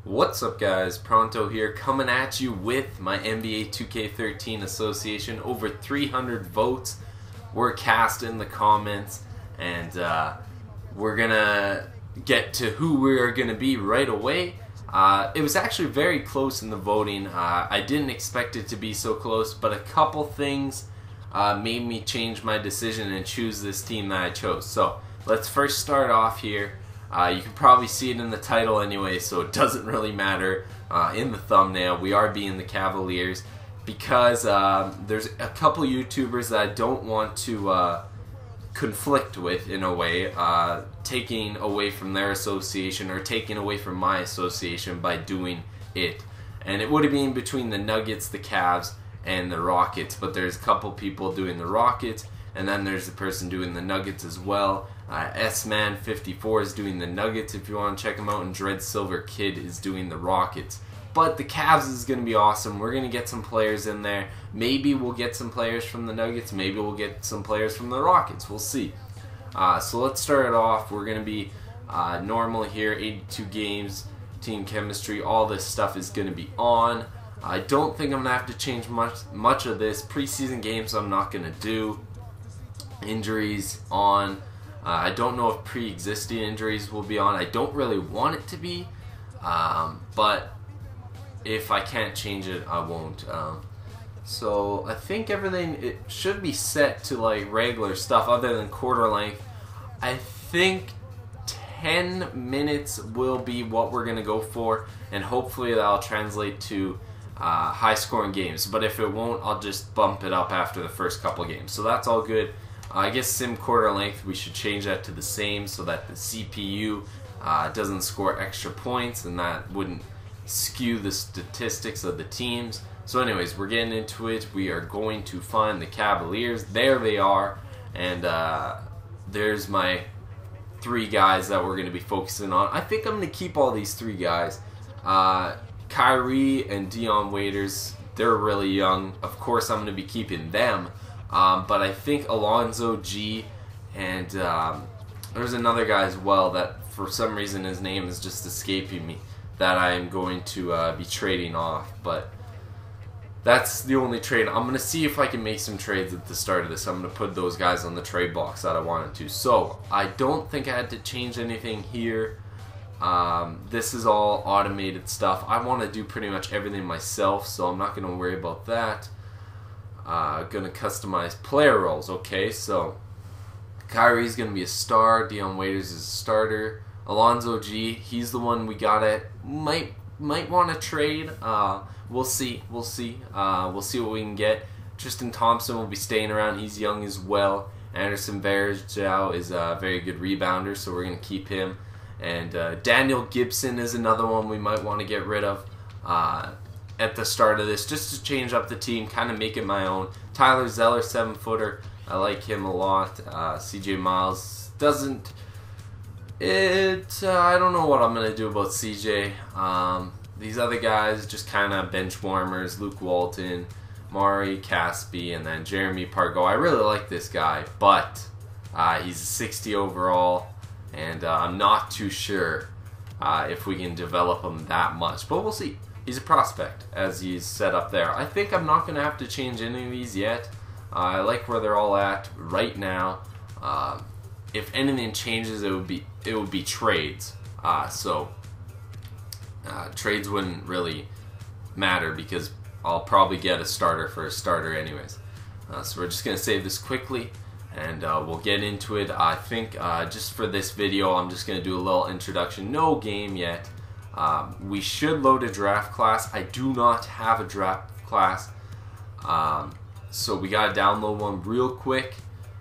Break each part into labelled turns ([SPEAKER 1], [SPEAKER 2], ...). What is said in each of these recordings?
[SPEAKER 1] What's up guys, Pronto here coming at you with my NBA 2K13 association. Over 300 votes were cast in the comments and we're gonna get to who we are gonna be right away. It was actually very close in the voting. I didn't expect it to be so close, but a couple things made me change my decision and choose this team that I chose. So let's first start off here. You can probably see it in the title anyway, so it doesn't really matter in the thumbnail. We are being the Cavaliers because there's a couple YouTubers that I don't want to conflict with in a way, taking away from their association or taking away from my association by doing it. And it would have been between the Nuggets, the Cavs, and the Rockets, but there's a couple people doing the Rockets, and then there's the person doing the Nuggets as well. S-Man54 is doing the Nuggets if you want to check him out, and Dread Silver Kid is doing the Rockets. But the Cavs is going to be awesome. We're going to get some players in there. Maybe we'll get some players from the Nuggets. Maybe we'll get some players from the Rockets. We'll see. So let's start it off. We're going to be normal here, 82 games, team chemistry, all this stuff is going to be on. I don't think I'm going to have to change much of this. Preseason games I'm not going to do. Injuries on. I don't know if pre-existing injuries will be on. I don't really want it to be, but if I can't change it, I won't. So I think everything, it should be set to like regular stuff other than quarter length. I think 10 minutes will be what we're going to go for, and hopefully that'll translate to high-scoring games. But if it won't, I'll just bump it up after the first couple games. So that's all good. I guess sim quarter length, we should change that to the same so that the CPU doesn't score extra points, and that wouldn't skew the statistics of the teams. So anyways, we're getting into it. We are going to find the Cavaliers. There they are, and there's my three guys that we're going to be focusing on. I think I'm going to keep all these three guys. Kyrie and Dion Waiters, they're really young. Of course, I'm going to be keeping them. But I think Alonzo G and there's another guy as well that for some reason his name is just escaping me that I am going to be trading off. But that's the only trade. I'm going to see if I can make some trades at the start of this. I'm going to put those guys on the trade box that I wanted to. So I don't think I had to change anything here. This is all automated stuff. I want to do pretty much everything myself, so I'm not going to worry about that. Gonna customize player roles. Okay, so Kyrie's gonna be a star. Dion Waiters is a starter. Alonzo G, he's the one we gotta might want to trade. We'll see. We'll see what we can get. Tristan Thompson will be staying around. He's young as well. Anderson Varejao is a very good rebounder, so we're gonna keep him. And Daniel Gibson is another one we might want to get rid of. At the start of this, just to change up the team, kind of make it my own. Tyler Zeller, 7-footer, I like him a lot. CJ Miles doesn't. I don't know what I'm gonna do about CJ. These other guys just kind of bench warmers. Luke Walton, Mari Caspi, and then Jeremy Pargo. I really like this guy, but he's a 60 overall, and I'm not too sure if we can develop him that much. But we'll see. He's a prospect, as he's set up there. I think I'm not going to have to change any of these yet. I like where they're all at right now. If anything changes, it would be trades. Trades wouldn't really matter because I'll probably get a starter for a starter anyways. So we're just going to save this quickly, and we'll get into it. I think just for this video, I'm just going to do a little introduction. No game yet. We should load a draft class. I do not have a draft class, so we gotta download one real quick,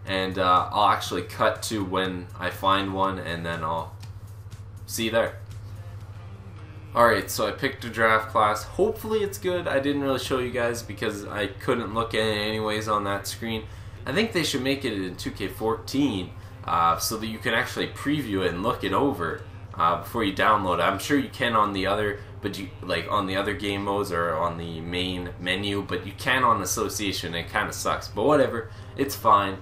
[SPEAKER 1] and I'll actually cut to when I find one, and then I'll see you there. Alright, so I picked a draft class. Hopefully it's good. I didn't really show you guys because I couldn't look at it anyways on that screen. I think they should make it in 2K14 so that you can actually preview it and look it over before you download it. I'm sure you can on the other, but on the other game modes or on the main menu, but you can on Association. It kind of sucks, but whatever. It's fine.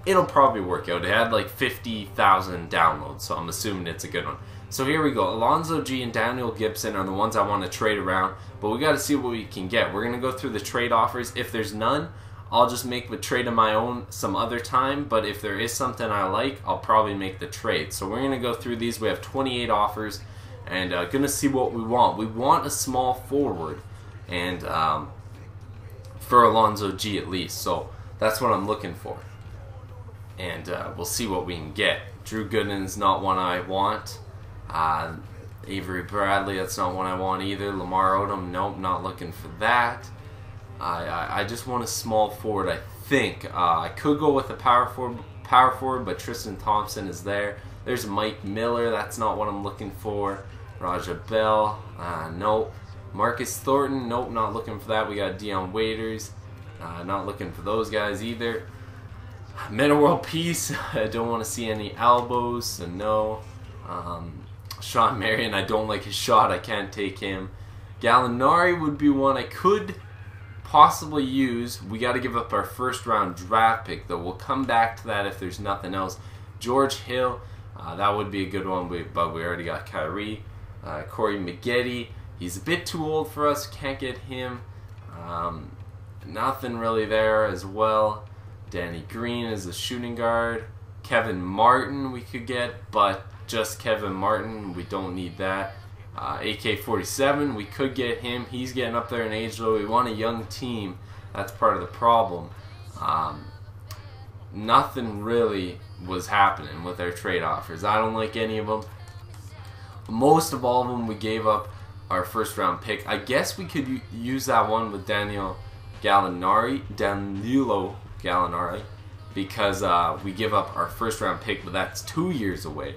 [SPEAKER 1] It'll probably work out. It had like 50,000 downloads, so I'm assuming it's a good one. So here we go. Alonzo G and Daniel Gibson are the ones I want to trade around, but we got to see what we can get. We're going to go through the trade offers. If there's none, I'll just make the trade of my own some other time, but if there is something I like, I'll probably make the trade. So we're going to go through these. We have 28 offers, and going to see what we want. We want a small forward, and for Alonzo G at least. So that's what I'm looking for, and we'll see what we can get. Drew Gooden's not one I want. Avery Bradley, that's not one I want either. Lamar Odom, nope, not looking for that. I just want a small forward, I think. I could go with a power forward, but Tristan Thompson is there. There's Mike Miller, that's not what I'm looking for. Raja Bell, nope. Marcus Thornton, nope, not looking for that. We got Dion Waiters, not looking for those guys either. Meta World Peace, I don't want to see any elbows, so no. Sean Marion, I don't like his shot, I can't take him. Gallinari would be one I could possibly use. We got to give up our first round draft pick though. We'll come back to that if there's nothing else. George Hill, that would be a good one, but we already got Kyrie. Corey Maggette, he's a bit too old for us, can't get him. Nothing really there as well. Danny Green is a shooting guard. Kevin Martin we could get, but just Kevin Martin, we don't need that. AK-47, we could get him. He's getting up there in age though. We want a young team. That's part of the problem. Nothing really was happening with our trade offers. I don't like any of them. Most of all of them, we gave up our first round pick. I guess we could use that one with Danilo Gallinari, because we give up our first round pick, but that's 2 years away.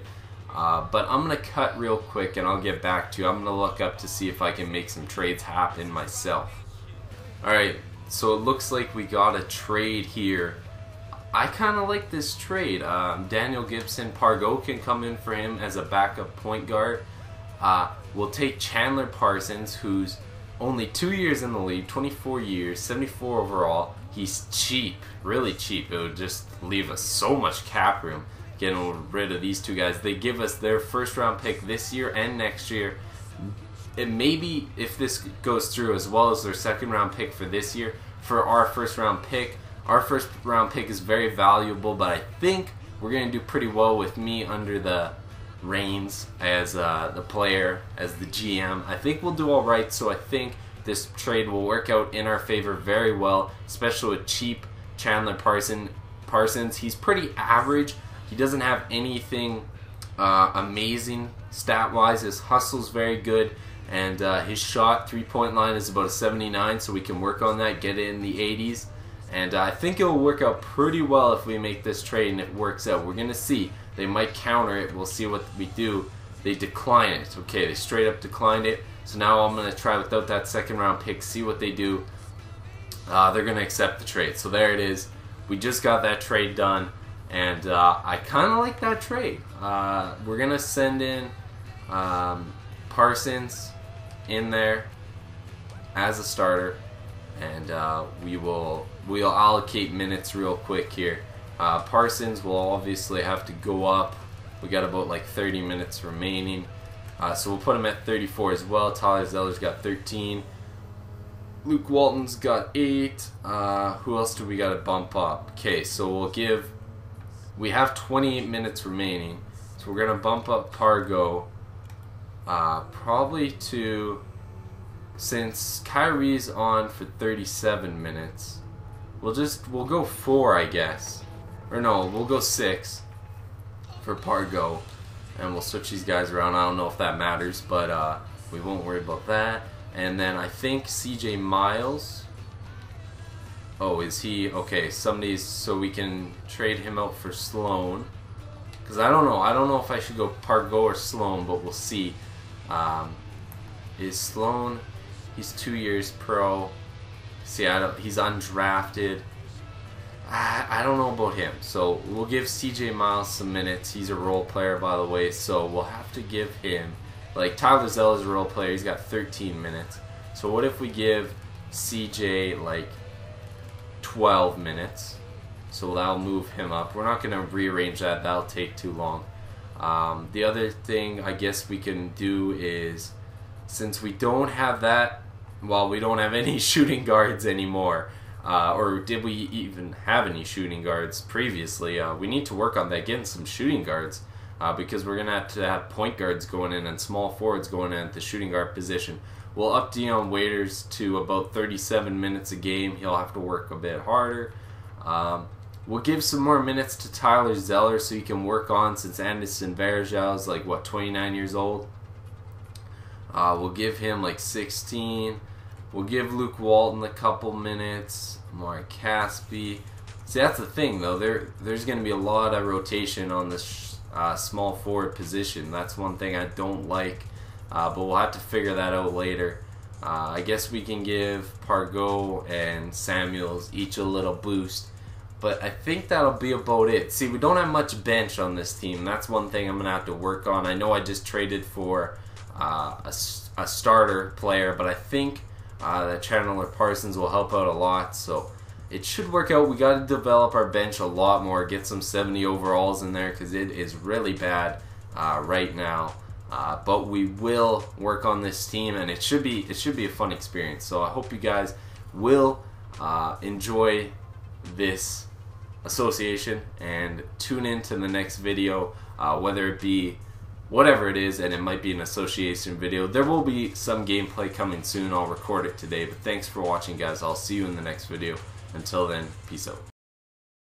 [SPEAKER 1] But I'm going to cut real quick and I'll get back to you. I'm going to look up to see if I can make some trades happen myself. Alright, so it looks like we got a trade here. I kind of like this trade. Daniel Gibson, Pargo can come in for him as a backup point guard. We'll take Chandler Parsons, who's only 2 years in the league, 24 years, 74 overall. He's cheap, really cheap. It would just leave us so much cap room getting rid of these two guys. They give us their first round pick this year and next year. It may be, if this goes through, as well as their second round pick for this year, for our first round pick. Our first round pick is very valuable, but I think we're going to do pretty well with me under the reins as the player, as the GM. I think we'll do alright, so I think this trade will work out in our favor very well, especially with cheap Chandler Parsons. He's pretty average. He doesn't have anything amazing stat-wise. His hustle's very good, and his shot, three-point line, is about a 79, so we can work on that, get it in the 80s. And I think it will work out pretty well if we make this trade and it works out. We're going to see. They might counter it. We'll see what we do. They decline it. Okay, they straight up declined it. So now I'm going to try without that second-round pick, see what they do. They're going to accept the trade. So there it is. We just got that trade done. And I kind of like that trade. We're going to send in Parsons in there as a starter. And we'll allocate minutes real quick here. Parsons will obviously have to go up. We got about like 30 minutes remaining. So we'll put him at 34 as well. Tyler Zeller's got 13. Luke Walton's got 8. Who else do we got to bump up? Okay, so we have 28 minutes remaining. So we're going to bump up Pargo probably to, since Kyrie's on for 37 minutes, we'll go 4, I guess. Or no, we'll go 6 for Pargo. And we'll switch these guys around. I don't know if that matters, but we won't worry about that. And then I think CJ Miles. Oh, is he? Okay, so we can trade him out for Sloan. Because I don't know. I don't know if I should go Pargo or Sloan, but we'll see. Is Sloan? He's 2 years pro. See, he's undrafted. I don't know about him. So we'll give CJ Miles some minutes. He's a role player, by the way, so we'll have to give him, like, Tyler Zell is a role player. He's got 13 minutes. So what if we give CJ like 12 minutes? So that'll move him up. We're not going to rearrange that. That'll take too long. The other thing I guess we can do is, since we don't have that, well, we don't have any shooting guards anymore, or did we even have any shooting guards previously? We need to work on that, getting some shooting guards, because we're going to have point guards going in and small forwards going in at the shooting guard position. We'll up Dion Waiters to about 37 minutes a game. He'll have to work a bit harder. We'll give some more minutes to Tyler Zeller so he can work on, since Anderson Varejao is like, what, 29 years old? We'll give him like 16. We'll give Luke Walton a couple minutes. Mark Caspi. See, that's the thing, though. There's going to be a lot of rotation on this small forward position. That's one thing I don't like, but we'll have to figure that out later. I guess we can give Pargo and Samuels each a little boost, but I think that'll be about it. See, we don't have much bench on this team. That's one thing I'm going to have to work on. I know I just traded for a starter player, but I think that Chandler Parsons will help out a lot, so it should work out. We got to develop our bench a lot more, get some 70 overalls in there, because it is really bad right now. But we will work on this team, and it should be a fun experience. So I hope you guys will enjoy this association and tune in to the next video, whether it be whatever it is, and it might be an association video. There will be some gameplay coming soon. I'll record it today, but thanks for watching, guys. I'll see you in the next video. Until then, peace out.